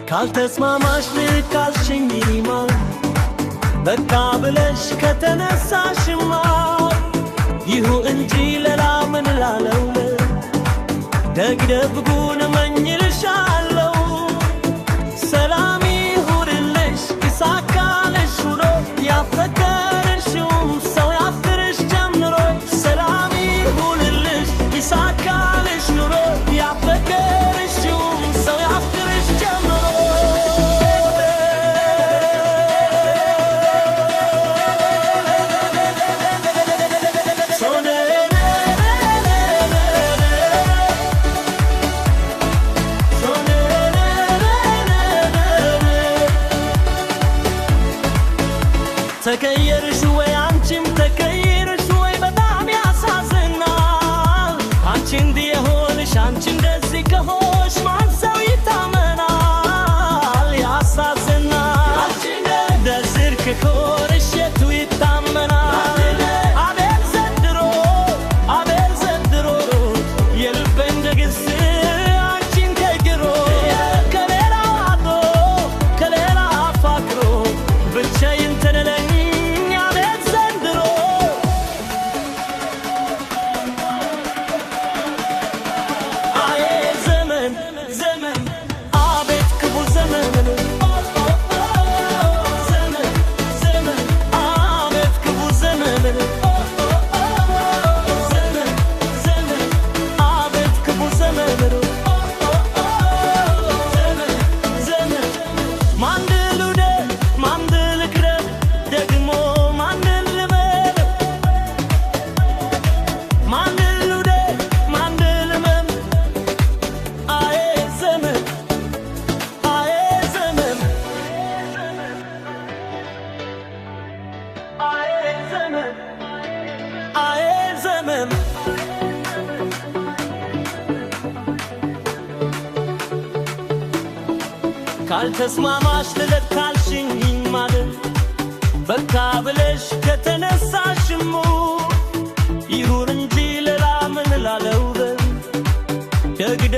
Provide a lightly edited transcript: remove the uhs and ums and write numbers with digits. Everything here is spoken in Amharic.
ካልተስማማሽ ልካልሽኝ ይማር በቃ ብለሽ ከተነሳሽማ ይሁን እንጂ ሌላ ምን እላለሁ ደግደጉን እመኝልሻለሁ ሰላም ይሁንልሽ ይሳካልሽ ኑሮ ያፈቀርሽውም ሰው ያፍቅርሽ ጀምሮ ሰላም ይሁንልሽ ይሳካልሽ ኑሮ ያፈቀርሽውም ሰው ያፍቅርሽ ጀምሮ ተቀየርሽ ወይ አንቺም ተቀየርሽ ወይ በጣም ያሳዝናል አንቺ እንዲህ የሆንሽ አንቺ እንደዚህ ከሆንሽ ማን ሰው ይታመናል ያሳዝናል አንቺ እንደዚህ ከሆንሽ የቱ ይታመናል አቤል ዘንድሮ የልቤን ደግስ አንቺን ከግሮ ከሌላ አቶ ከሌላ አፋቅሮ ብቻዬን ተነለኝ ካልተስማማሽ ልለካልሽኝ ማለት በቃ ብለሽ ከተነሳሽሙ ይሁን እንጂ ሌላ ምን እላለሁ ደግደ